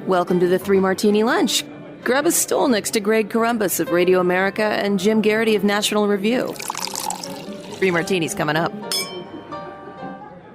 Welcome to the Three Martini Lunch. Grab a stool next to Greg Columbus of Radio America and Jim Garrity of National Review. Three Martinis coming up.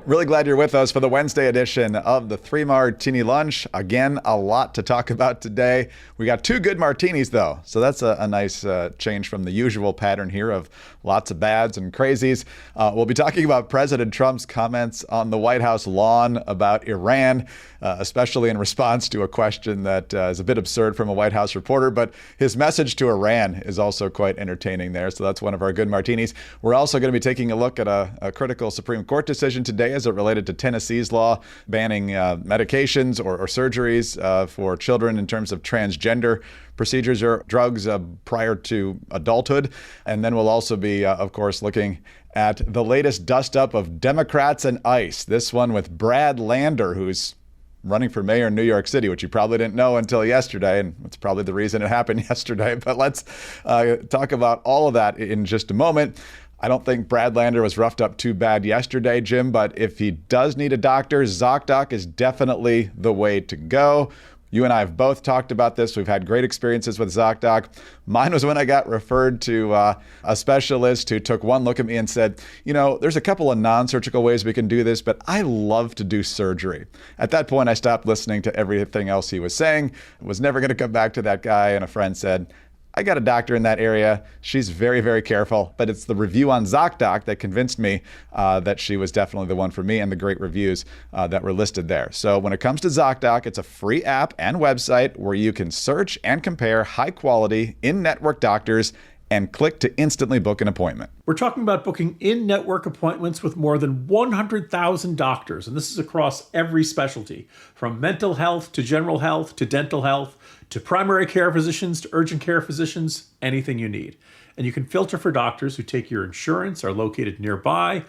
Really glad you're with us for the Wednesday edition of the Three Martini Lunch. Again, a lot to talk about today. We got two good martinis, though, so that's a nice change from the usual pattern here of lots of bads and crazies. We'll be talking about President Trump's comments on the White House lawn about Iran, especially in response to a question that is a bit absurd from a White House reporter, but his message to Iran is also quite entertaining there, so that's one of our good martinis. We're also going to be taking a look at a critical Supreme Court decision today as it related to Tennessee's law banning medications or surgeries for children in terms of transgender procedures or drugs prior to adulthood. And then we'll also be, of course, looking at the latest dust-up of Democrats and ICE. This one with Brad Lander, who's running for mayor in New York City, which you probably didn't know until yesterday, and it's probably the reason it happened yesterday. But let's talk about all of that in just a moment. I don't think Brad Lander was roughed up too bad yesterday, Jim, but if he does need a doctor, ZocDoc is definitely the way to go. You and I have both talked about this. We've had great experiences with ZocDoc. Mine was when I got referred to a specialist who took one look at me and said, you know, there's a couple of non-surgical ways we can do this, but I love to do surgery. At that point, I stopped listening to everything else he was saying. Was never going to come back to that guy. And a friend said, I got a doctor in that area. She's very, very careful, but it's the review on ZocDoc that convinced me that she was definitely the one for me and the great reviews that were listed there. So when it comes to ZocDoc, it's a free app and website where you can search and compare high quality in-network doctors and click to instantly book an appointment. We're talking about booking in-network appointments with more than 100,000 doctors, and this is across every specialty, from mental health to general health to dental health to primary care physicians to urgent care physicians, anything you need. And you can filter for doctors who take your insurance, are located nearby,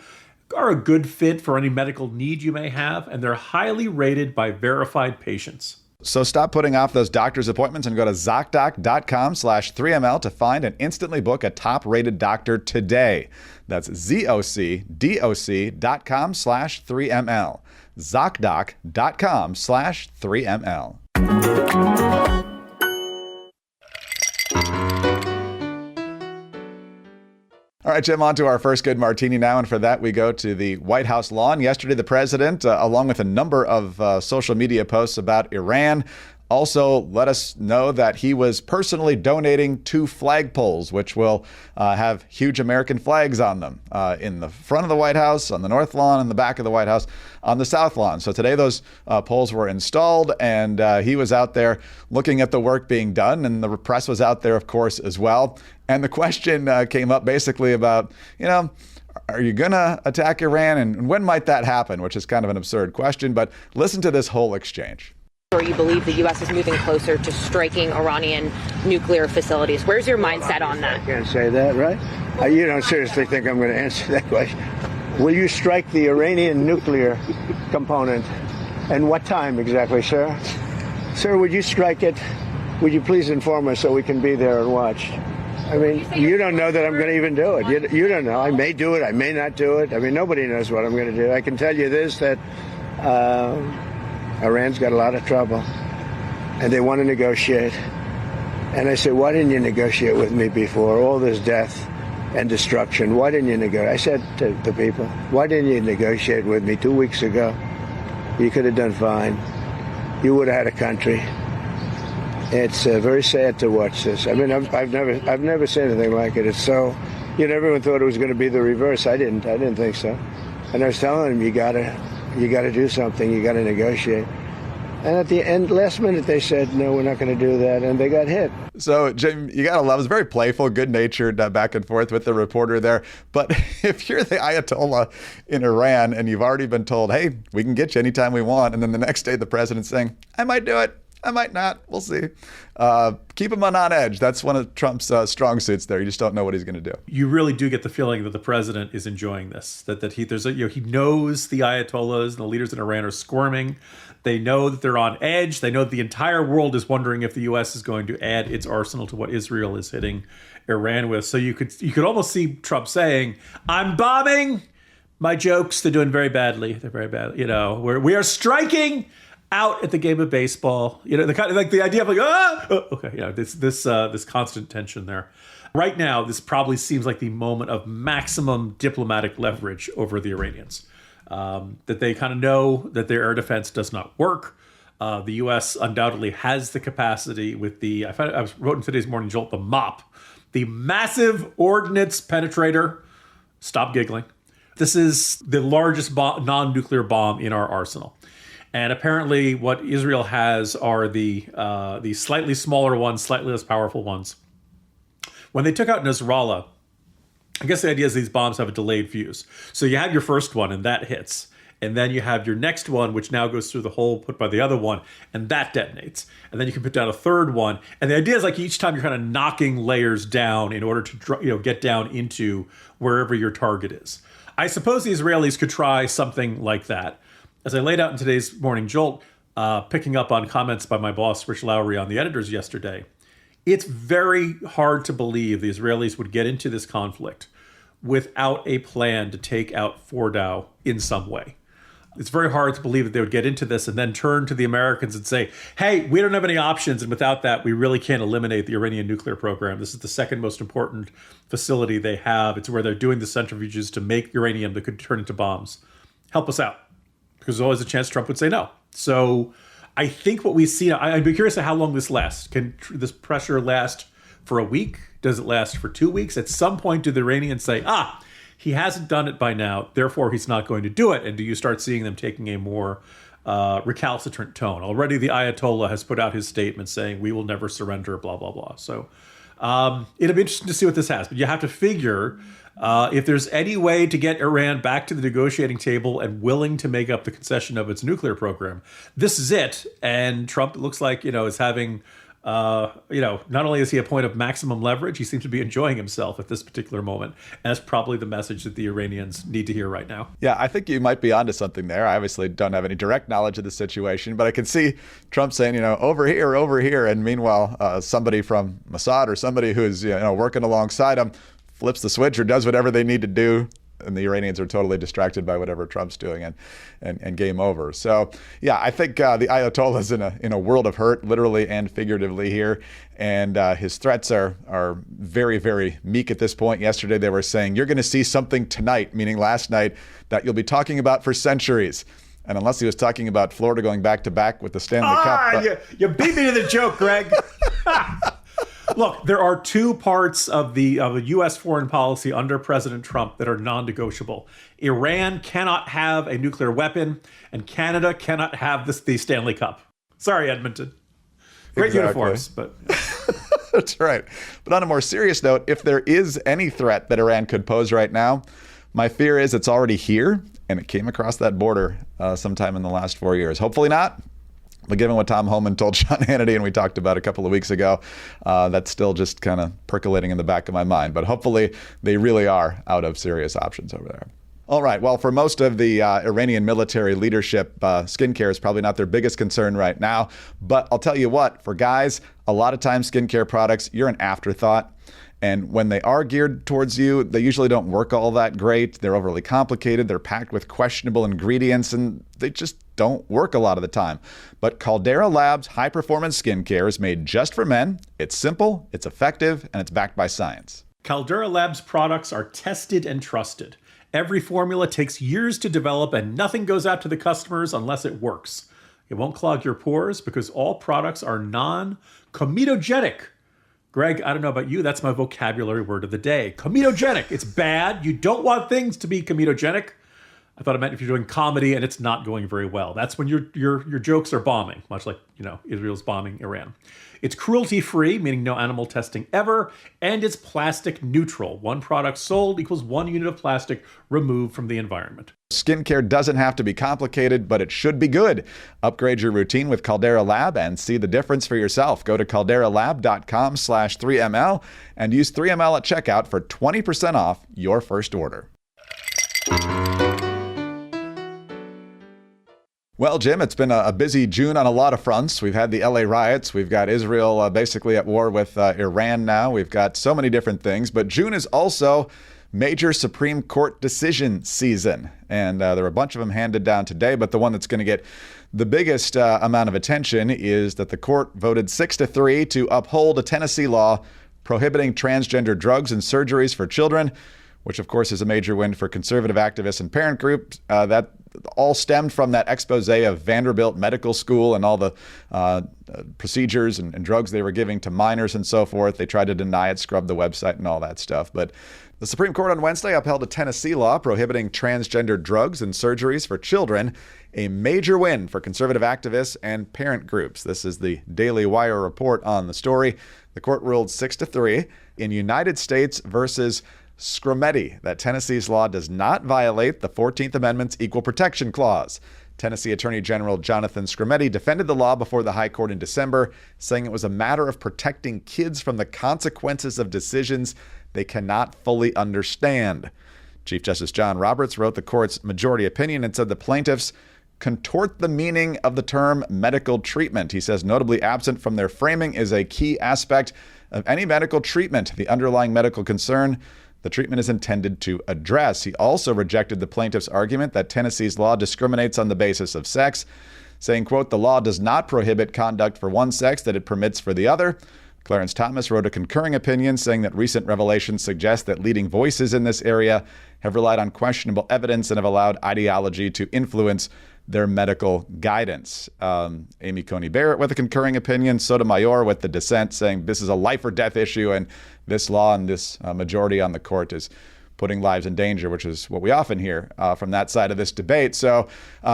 are a good fit for any medical need you may have, and they're highly rated by verified patients. So stop putting off those doctor's appointments and go to ZocDoc.com/3ML to find and instantly book a top-rated doctor today. That's ZocDoc.com/3ML. ZocDoc.com/3ML. All right, Jim, on to our first good martini now. And for that, we go to the White House lawn. Yesterday, the president, along with a number of social media posts about Iran, also let us know that he was personally donating 2 flagpoles, which will have huge American flags on them in the front of the White House, on the North Lawn, and the back of the White House, on the South Lawn. So today those poles were installed, and he was out there looking at the work being done, and the press was out there, of course, as well. And the question came up basically about, you know, are you going to attack Iran, and when might that happen, which is kind of an absurd question. But listen to this whole exchange. Or you believe the U.S. is moving closer to striking Iranian nuclear facilities. Where's your mindset on that? I can't say that, right? You don't seriously think I'm going to answer that question? Will you strike the Iranian nuclear component? And what time exactly, sir? Sir, would you strike it? Would you please inform us so we can be there and watch? I mean, you don't know that I'm going to even do it. You don't know. I may do it. I may not do it. I mean, nobody knows what I'm going to do. I can tell you this, that Iran's got a lot of trouble, and they want to negotiate. And I said, why didn't you negotiate with me before? All this death and destruction. Why didn't you negotiate? I said to the people, why didn't you negotiate with me 2 weeks ago? You could have done fine. You would have had a country. It's very sad to watch this. I mean, I've never seen anything like it. It's so, you know, everyone thought it was going to be the reverse. I didn't think so. And I was telling them, you gotta do something. You gotta negotiate. And at the end, last minute, they said, no, we're not going to do that. And they got hit. So, Jim, you got to love it. It's very playful, good-natured back and forth with the reporter there. But if you're the Ayatollah in Iran and you've already been told, hey, we can get you anytime we want, and then the next day the president's saying, I might do it. I might not. We'll see. Keep him on edge. That's one of Trump's strong suits there. You just don't know what he's going to do. You really do get the feeling that the president is enjoying this, that he knows the Ayatollahs and the leaders in Iran are squirming. They know that they're on edge. They know that the entire world is wondering if the U.S. is going to add its arsenal to what Israel is hitting Iran with. So you could almost see Trump saying, I'm bombing. My jokes, they're doing very badly. They're very bad. You know, we are striking. out at the game of baseball. The kind of like the idea of like, okay, this constant tension there. Right now, this probably seems like the moment of maximum diplomatic leverage over the Iranians. That they kind of know that their air defense does not work. The U.S. undoubtedly has the capacity with I wrote in today's Morning Jolt, the MOP, the Massive Ordnance Penetrator. Stop giggling. This is the largest non-nuclear bomb in our arsenal. And apparently what Israel has are the slightly smaller ones, slightly less powerful ones. When they took out Nasrallah, I guess the idea is these bombs have a delayed fuse. So you have your first one and that hits. And then you have your next one, which now goes through the hole put by the other one, and that detonates. And then you can put down a third one. And the idea is like each time you're kind of knocking layers down in order to get down into wherever your target is. I suppose the Israelis could try something like that. As I laid out in today's Morning Jolt, picking up on comments by my boss, Rich Lowry, on the editors yesterday, it's very hard to believe the Israelis would get into this conflict without a plan to take out Fordow in some way. It's very hard to believe that they would get into this and then turn to the Americans and say, hey, we don't have any options. And without that, we really can't eliminate the Iranian nuclear program. This is the second most important facility they have. It's where they're doing the centrifuges to make uranium that could turn into bombs. Help us out. Because there's always a chance Trump would say no. So I think what we see, I'd be curious to how long this lasts. Can this pressure last for a week? Does it last for 2 weeks? At some point, do the Iranians say, he hasn't done it by now, therefore he's not going to do it? And do you start seeing them taking a more recalcitrant tone? Already the Ayatollah has put out his statement saying, we will never surrender, blah, blah, blah. So it'll be interesting to see what this has. But you have to figure if there's any way to get Iran back to the negotiating table and willing to make up the concession of its nuclear program, this is it. And Trump, it looks like, is having... not only is he a point of maximum leverage, he seems to be enjoying himself at this particular moment. And that's probably the message that the Iranians need to hear right now. Yeah, I think you might be onto something there. I obviously don't have any direct knowledge of the situation, but I can see Trump saying, over here. And meanwhile, somebody from Mossad or somebody who's, working alongside him flips the switch or does whatever they need to do. And the Iranians are totally distracted by whatever Trump's doing and game over. So, yeah, I think the Ayatollah's in a world of hurt, literally and figuratively here. And his threats are very, very meek at this point. Yesterday, they were saying, you're going to see something tonight, meaning last night, that you'll be talking about for centuries. And unless he was talking about Florida going back to back with the Stanley Cup. You beat me to the joke, Greg. Look, there are two parts of the U.S. foreign policy under President Trump that are non-negotiable. Iran cannot have a nuclear weapon, and Canada cannot have the Stanley Cup. Sorry, Edmonton. Great uniforms, but... That's right. But on a more serious note, if there is any threat that Iran could pose right now, my fear is it's already here, and it came across that border sometime in the last 4 years. Hopefully not. But given what Tom Homan told Sean Hannity and we talked about a couple of weeks ago, that's still just kind of percolating in the back of my mind. But hopefully they really are out of serious options over there. All right. Well, for most of the Iranian military leadership, skincare is probably not their biggest concern right now. But I'll tell you what, for guys, a lot of times skincare products, you're an afterthought. And when they are geared towards you, they usually don't work all that great. They're overly complicated. They're packed with questionable ingredients, and they just don't work a lot of the time. But Caldera Labs high-performance skincare is made just for men. It's simple, it's effective, and it's backed by science. Caldera Labs products are tested and trusted. Every formula takes years to develop, and nothing goes out to the customers unless it works. It won't clog your pores because all products are non-comedogenic. Greg, I don't know about you, that's my vocabulary word of the day. Comedogenic. It's bad. You don't want things to be comedogenic. I thought it meant if you're doing comedy and it's not going very well. That's when your jokes are bombing, much like, Israel's bombing Iran. It's cruelty-free, meaning no animal testing ever, and it's plastic neutral. One product sold equals 1 unit of plastic removed from the environment. Skincare doesn't have to be complicated, but it should be good. Upgrade your routine with Caldera Lab and see the difference for yourself. Go to calderalab.com/3ml and use 3ml at checkout for 20% off your first order. Well, Jim, it's been a busy June on a lot of fronts. We've had the LA riots. We've got Israel basically at war with Iran now. We've got so many different things. But June is also major Supreme Court decision season. And there were a bunch of them handed down today, but the one that's going to get the biggest amount of attention is that the court voted 6-3 to uphold a Tennessee law prohibiting transgender drugs and surgeries for children, which of course is a major win for conservative activists and parent groups. That all stemmed from that expose of Vanderbilt Medical School and all the procedures and drugs they were giving to minors and so forth. They tried to deny it, scrub the website and all that stuff. But the Supreme Court on Wednesday upheld a Tennessee law prohibiting transgender drugs and surgeries for children, a major win for conservative activists and parent groups. This is the Daily Wire report on the story. The court ruled 6-3 in United States versus Scrimeti that Tennessee's law does not violate the 14th Amendment's Equal Protection Clause. Tennessee Attorney General Jonathan Scrimeti defended the law before the High Court in December, saying it was a matter of protecting kids from the consequences of decisions they cannot fully understand. Chief Justice John Roberts wrote the court's majority opinion and said the plaintiffs contort the meaning of the term medical treatment. He says notably absent from their framing is a key aspect of any medical treatment, the underlying medical concern the treatment is intended to address. He also rejected the plaintiff's argument that Tennessee's law discriminates on the basis of sex, saying, quote, the law does not prohibit conduct for one sex that it permits for the other. Clarence Thomas wrote a concurring opinion saying that recent revelations suggest that leading voices in this area have relied on questionable evidence and have allowed ideology to influence their medical guidance. Amy Coney Barrett with a concurring opinion, Sotomayor with the dissent saying this is a life or death issue and this law and this majority on the court is putting lives in danger, which is what we often hear from that side of this debate. So,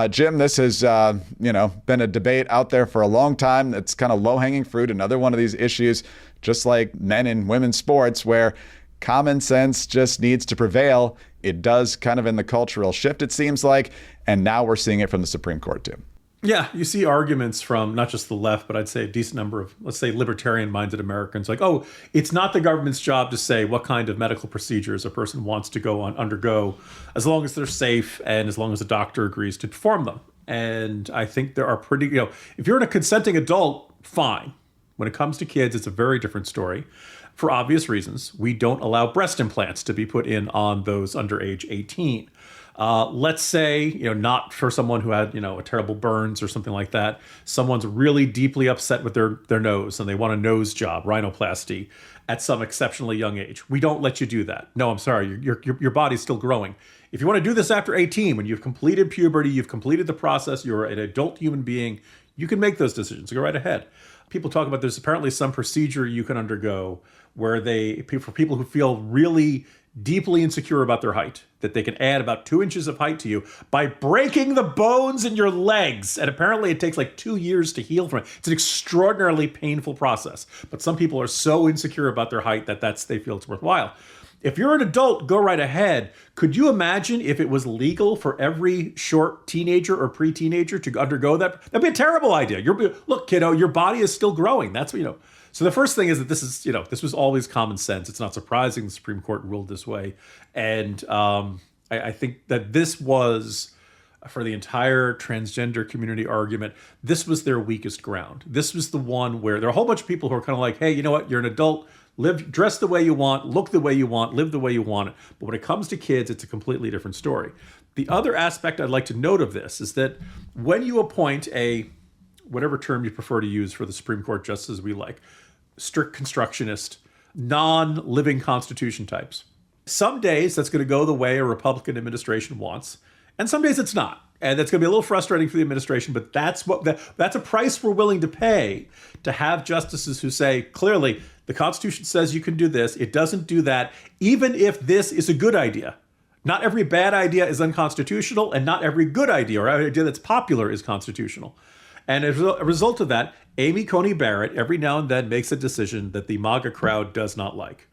Jim, this has been a debate out there for a long time. It's kind of low-hanging fruit, another one of these issues, just like men and women's sports, where common sense just needs to prevail. It does kind of in the cultural shift, it seems like, and now we're seeing it from the Supreme Court, too. Yeah, you see arguments from not just the left, but I'd say a decent number of, let's say, libertarian-minded Americans, like, oh, it's not the government's job to say what kind of medical procedures a person wants to undergo, as long as they're safe and as long as the doctor agrees to perform them. And I think there are pretty, if you're a consenting adult, fine. When it comes to kids, it's a very different story. For obvious reasons, we don't allow breast implants to be put in on those under age 18. Let's say, not for someone who had, a terrible burns or something like that. Someone's really deeply upset with their nose and they want a nose job, rhinoplasty, at some exceptionally young age. We don't let you do that. No, I'm sorry. Your body's still growing. If you want to do this after 18, when you've completed puberty, you've completed the process, you're an adult human being, you can make those decisions. Go right ahead. People talk about there's apparently some procedure you can undergo where for people who feel really deeply insecure about their height, that they can add about 2 inches of height to you by breaking the bones in your legs. And apparently it takes like 2 years to heal from it. It's an extraordinarily painful process. But some people are so insecure about their height that they feel it's worthwhile. If you're an adult, go right ahead. Could you imagine if it was legal for every short teenager or pre-teenager to undergo that? That'd be a terrible idea. Look, kiddo, your body is still growing. That's what, So the first thing is that this was always common sense. It's not surprising the Supreme Court ruled this way. And I think that this was, for the entire transgender community argument, this was their weakest ground. This was the one where there are a whole bunch of people who are kind of like, hey, you know what? You're an adult. Dress the way you want, look the way you want, live the way you want it. But when it comes to kids, it's a completely different story. The other aspect I'd like to note of this is that when you appoint whatever term you prefer to use for the Supreme Court justices we like, strict constructionist, non-living constitution types, some days that's going to go the way a Republican administration wants, and some days it's not. And that's going to be a little frustrating for the administration, but that's a price we're willing to pay to have justices who say, clearly, the Constitution says you can do this. It doesn't do that, even if this is a good idea. Not every bad idea is unconstitutional, and not every good idea or idea that's popular is constitutional. And as a result of that, Amy Coney Barrett every now and then makes a decision that the MAGA crowd does not like.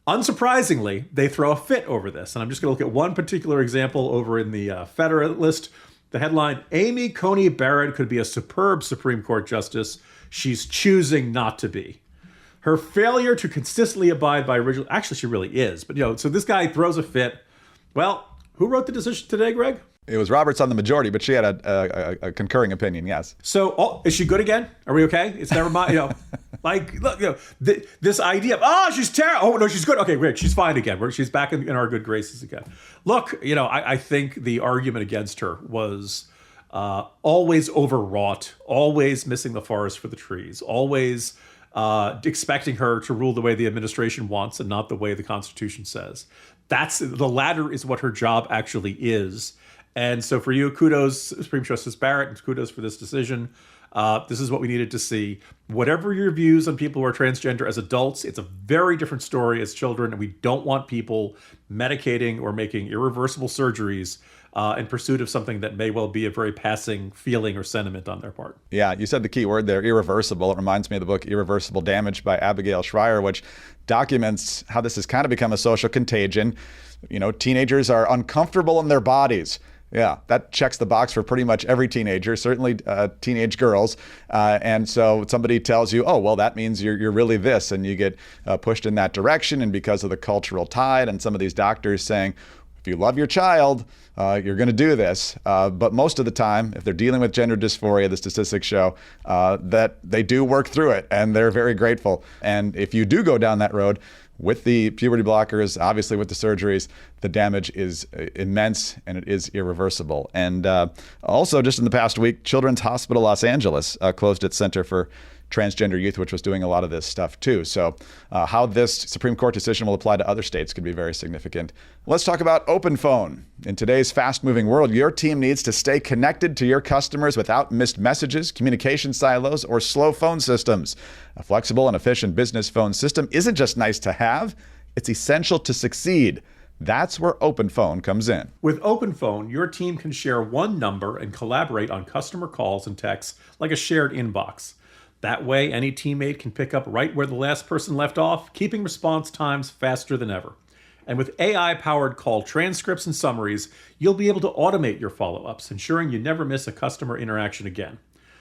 Unsurprisingly, they throw a fit over this. And I'm just going to look at one particular example over in the Federalist. The headline, Amy Coney Barrett could be a superb Supreme Court justice. She's choosing not to be. Her failure to consistently abide by original... Actually, she really is. But, so this guy throws a fit. Well, who wrote the decision today, Greg? It was Roberts on the majority, but she had a concurring opinion, yes. So, is she good again? Are we okay? It's never mind, Like, look, this idea of, she's terrible. Oh, no, she's good. Okay, great. She's fine again. She's back in our good graces again. Look, I think the argument against her was always overwrought, always missing the forest for the trees, always expecting her to rule the way the administration wants and not the way the Constitution says. The latter is what her job actually is. And so for you, kudos, Supreme Justice Barrett, and kudos for this decision. This is what we needed to see. Whatever your views on people who are transgender as adults, it's a very different story as children, and we don't want people medicating or making irreversible surgeries in pursuit of something that may well be a very passing feeling or sentiment on their part. Yeah, you said the key word there, irreversible. It reminds me of the book Irreversible Damage by Abigail Shrier, which documents how this has kind of become a social contagion. Teenagers are uncomfortable in their bodies. Yeah, that checks the box for pretty much every teenager, certainly teenage girls. And so somebody tells you, oh, well, that means you're really this, and you get pushed in that direction. And because of the cultural tide and some of these doctors saying, if you love your child, you're going to do this. But most of the time, if they're dealing with gender dysphoria, the statistics show that they do work through it, and they're very grateful. And if you do go down that road, with the puberty blockers, obviously with the surgeries, the damage is immense and it is irreversible. And also, just in the past week, Children's Hospital Los Angeles closed its Center for Transgender Youth, which was doing a lot of this stuff too. So how this Supreme Court decision will apply to other states could be very significant. Let's talk about Open Phone. In today's fast-moving world, your team needs to stay connected to your customers without missed messages, communication silos, or slow phone systems. A flexible and efficient business phone system isn't just nice to have, it's essential to succeed. That's where Open Phone comes in. With Open Phone, your team can share one number and collaborate on customer calls and texts like a shared inbox. That way, any teammate can pick up right where the last person left off, keeping response times faster than ever. And with AI-powered call transcripts and summaries, you'll be able to automate your follow-ups, ensuring you never miss a customer interaction again.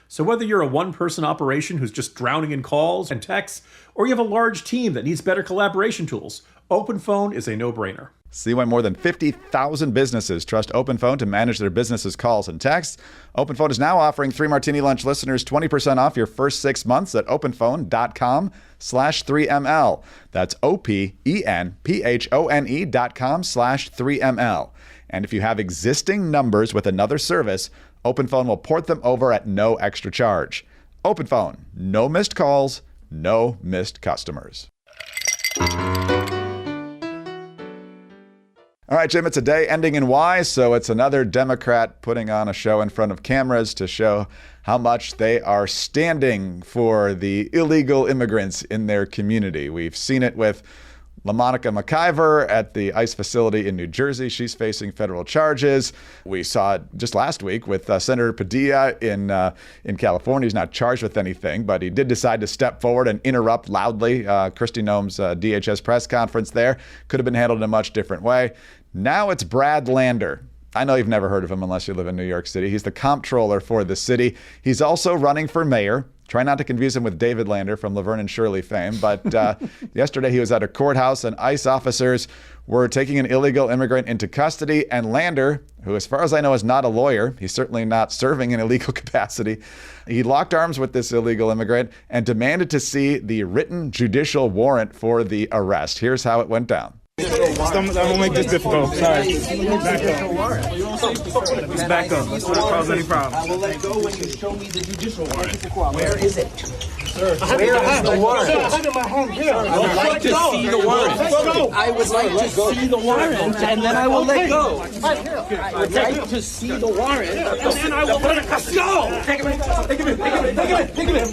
So whether you're a one-person operation who's just drowning in calls and texts, or you have a large team that needs better collaboration tools, Open Phone is a no-brainer. See why more than 50,000 businesses trust Open Phone to manage their business's calls and texts. Open Phone is now offering 3 Martini Lunch listeners 20% off your first 6 months at openphone.com/3ml. That's openphone.com/3ml. And if you have existing numbers with another service, Open Phone will port them over at no extra charge. Open Phone, no missed calls, no missed customers. All right, Jim, it's a day ending in Y, so it's another Democrat putting on a show in front of cameras to show how much they are standing for the illegal immigrants in their community. We've seen it with LaMonica McIver at the ICE facility in New Jersey. She's facing federal charges. We saw it just last week with Senator Padilla in California. He's not charged with anything, but he did decide to step forward and interrupt loudly Kristi Noem's DHS press conference there. Could have been handled in a much different way. Now it's Brad Lander. I know you've never heard of him unless you live in New York City. He's the comptroller for the city. He's also running for mayor. Try not to confuse him with David Lander from Laverne and Shirley fame. But yesterday he was at a courthouse and ICE officers were taking an illegal immigrant into custody. And Lander, who as far as I know is not a lawyer, he's certainly not serving in illegal capacity, he locked arms with this illegal immigrant and demanded to see the written judicial warrant for the arrest. Here's how it went down. I'm gonna make this difficult. Sorry. Let's back up. Let's not cause any problems. I will let go when you show me the judicial warrant. Where is it? Sir, where is the warrant? Sir, I have it in my hand here. I would like to see the warrant. I would like to see the warrant, and then I will let go. I would like to see the warrant, and then I will let go. Take him in. Take him in. Take him in.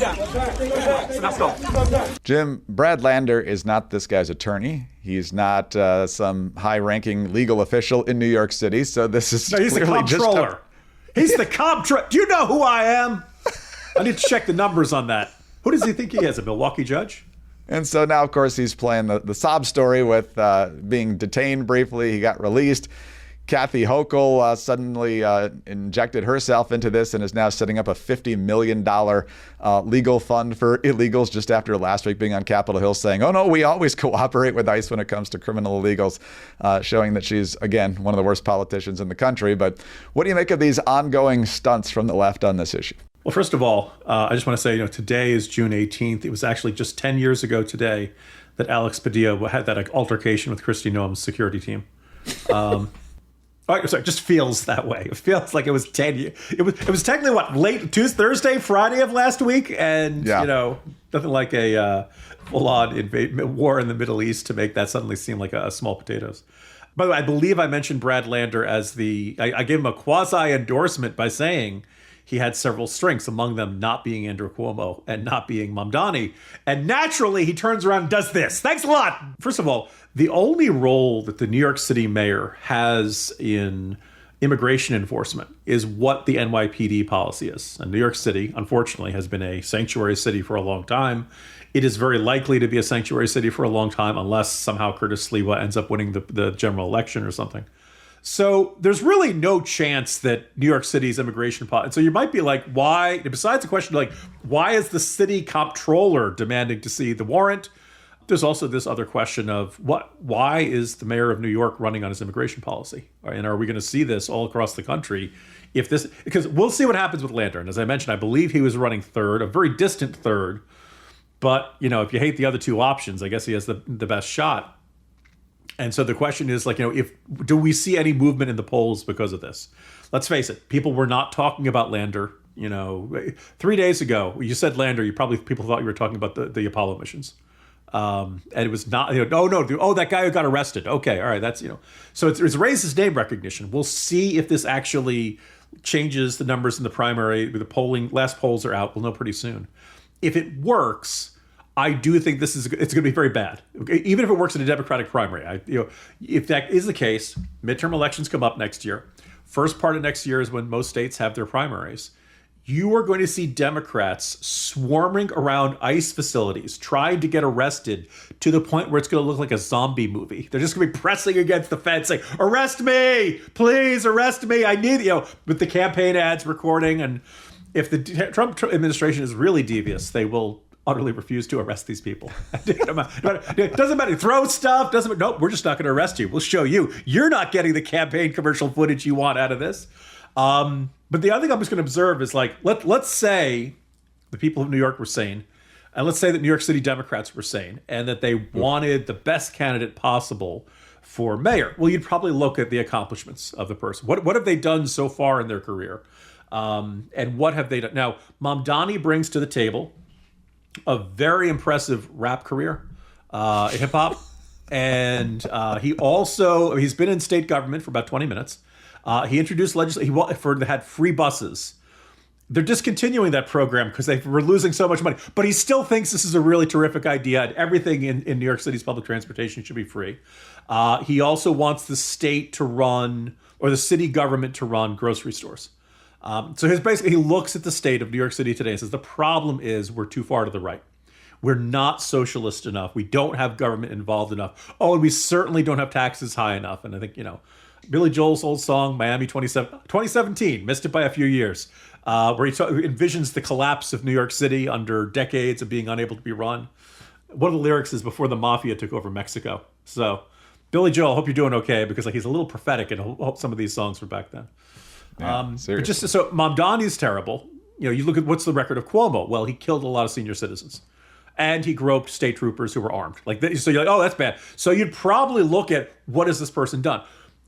Let's go. Jim, Brad Lander is not this guy's attorney. He's not some high-ranking legal official in New York City, so this is he's clearly the comptroller. He's the comptroller. Do you know who I am? I need to check the numbers on that. Who does he think he is, a Milwaukee judge? And so now, of course, he's playing the sob story with being detained briefly. He got released. Kathy Hochul suddenly injected herself into this and is now setting up a $50 million legal fund for illegals just after last week being on Capitol Hill saying, oh, no, we always cooperate with ICE when it comes to criminal illegals, showing that she's, again, one of the worst politicians in the country. But what do you make of these ongoing stunts from the left on this issue? Well, first of all, I just want to say, today is June 18th. It was actually just 10 years ago today that Alex Padilla had that altercation with Kristi Noem's security team. It just feels that way. It feels like it was 10 years. It was technically late Tuesday, Thursday, Friday of last week, and nothing like a full-on war in the Middle East to make that suddenly seem like a small potatoes. By the way, I believe I mentioned Brad Lander as I gave him a quasi endorsement by saying he had several strengths, among them not being Andrew Cuomo and not being Mamdani. And naturally, he turns around and does this. Thanks a lot. First of all, the only role that the New York City mayor has in immigration enforcement is what the NYPD policy is. And New York City, unfortunately, has been a sanctuary city for a long time. It is very likely to be a sanctuary city for a long time, unless somehow Curtis Sliwa ends up winning the general election or something. So there's really no chance that New York City's immigration policy. So you might be like, why? Besides the question, like, why is the city comptroller demanding to see the warrant? There's also this other question of why is the mayor of New York running on his immigration policy? And are we going to see this all across the country? Because we'll see what happens with Lander. And as I mentioned, I believe he was running third, a very distant third. But, if you hate the other two options, I guess he has the best shot. And so the question is, do we see any movement in the polls because of this? Let's face it, people were not talking about Lander. 3 days ago, you said Lander, people thought you were talking about the Apollo missions. And it was not, that guy who got arrested. Okay, all right, that's, So it's raised his name recognition. We'll see if this actually changes the numbers in the primary. The last polls are out. We'll know pretty soon. If it works, I do think it's going to be very bad. Even if it works in a Democratic primary, if that is the case, midterm elections come up next year. First part of next year is when most states have their primaries. You are going to see Democrats swarming around ICE facilities, trying to get arrested to the point where it's going to look like a zombie movie. They're just going to be pressing against the fence, saying, "Arrest me, please, arrest me. I need with the campaign ads recording. And if the Trump administration is really devious, they will utterly refuse to arrest these people. It doesn't matter. Throw stuff. Nope, we're just not going to arrest you. We'll show you. You're not getting the campaign commercial footage you want out of this. But the other thing I'm just going to observe is let's say the people of New York were sane, and let's say that New York City Democrats were sane, and that they wanted the best candidate possible for mayor. Well, you'd probably look at the accomplishments of the person. What have they done so far in their career? And what have they done? Now, Mamdani brings to the table a very impressive rap career in hip hop. And he's been in state government for about 20 minutes. He introduced legislation that had free buses. They're discontinuing that program because they were losing so much money. But he still thinks this is a really terrific idea, and everything in New York City's public transportation should be free. He also wants the state to run, or the city government to run, grocery stores. So he looks at the state of New York City today and says, the problem is we're too far to the right. We're not socialist enough. We don't have government involved enough. Oh, and we certainly don't have taxes high enough. And I think, Billy Joel's old song, Miami 2017, missed it by a few years, where he envisions the collapse of New York City under decades of being unable to be run. One of the lyrics is before the mafia took over Mexico. So Billy Joel, I hope you're doing okay, because he's a little prophetic, and I hope some of these songs were back then. Yeah, but so Mamdani's terrible. You look at what's the record of Cuomo. Well, he killed a lot of senior citizens, and he groped state troopers who were armed. So you're like, oh, that's bad. So you'd probably look at what has this person done.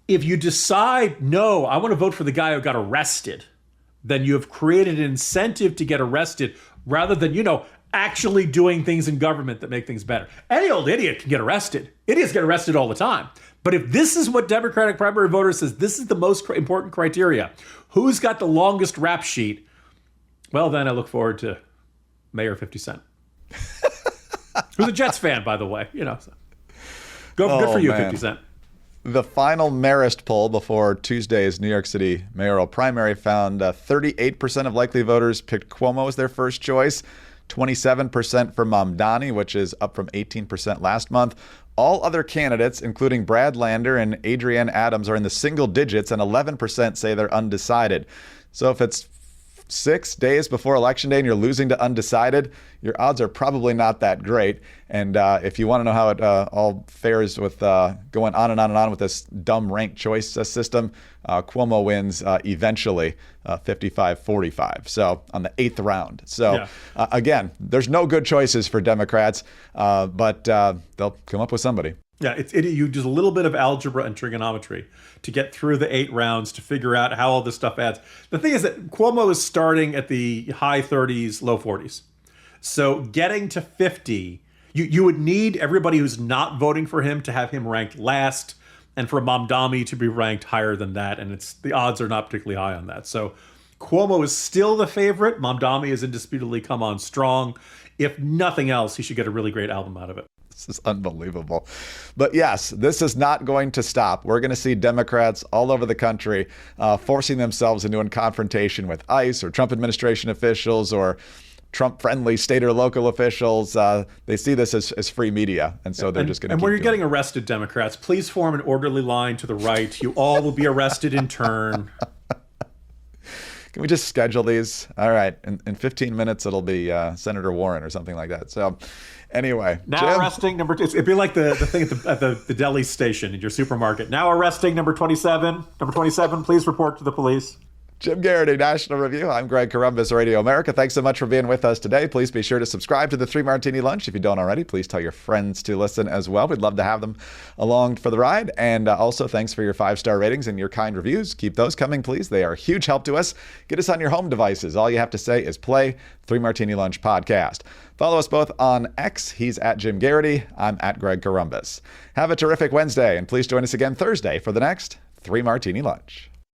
If you decide, no, I want to vote for the guy who got arrested, then you have created an incentive to get arrested rather than actually doing things in government that make things better. Any old idiot can get arrested. Idiots get arrested all the time. But if this is what Democratic primary voters says, this is the most important criteria, who's got the longest rap sheet? Well, then I look forward to Mayor 50 Cent. Who's a Jets fan, by the way. So. Good for you, man. 50 Cent. The final Marist poll before Tuesday's New York City mayoral primary found 38% of likely voters picked Cuomo as their first choice, 27% for Mamdani, which is up from 18% last month. All other candidates, including Brad Lander and Adrienne Adams, are in the single digits, and 11% say they're undecided. So if it's 6 days before Election Day and you're losing to undecided, your odds are probably not that great. And if you want to know how it all fares with going on and on and on with this dumb ranked choice system, Cuomo wins eventually 55-45. So on the 8th round. So again, there's no good choices for Democrats, but they'll come up with somebody. Yeah, you just a little bit of algebra and trigonometry to get through the 8 rounds to figure out how all this stuff adds. The thing is that Cuomo is starting at the high 30s, low 40s. So getting to 50, you would need everybody who's not voting for him to have him ranked last, and for Mamdani to be ranked higher than that. And the odds are not particularly high on that. So Cuomo is still the favorite. Mamdani has indisputably come on strong. If nothing else, he should get a really great album out of it. This is unbelievable. But yes, this is not going to stop. We're going to see Democrats all over the country forcing themselves into a confrontation with ICE or Trump administration officials or Trump-friendly state or local officials. They see this as free media, and so they're just going to. And when you're getting arrested, Democrats, please form an orderly line to the right. You all will be arrested in turn. Can we just schedule these? All right, in 15 minutes it'll be Senator Warren or something like that. So, anyway, now Jim? Arresting number 2. It'd be like the thing at the deli station in your supermarket. Now arresting number 27. Number 27, please report to the police. Jim Garrity, National Review. I'm Greg Corombos, Radio America. Thanks so much for being with us today. Please be sure to subscribe to the 3 Martini Lunch. If you don't already, please tell your friends to listen as well. We'd love to have them along for the ride. And also, thanks for your 5-star ratings and your kind reviews. Keep those coming, please. They are a huge help to us. Get us on your home devices. All you have to say is play 3 Martini Lunch podcast. Follow us both on X. He's at Jim Garrity. I'm at Greg Corombos. Have a terrific Wednesday, and please join us again Thursday for the next 3 Martini Lunch.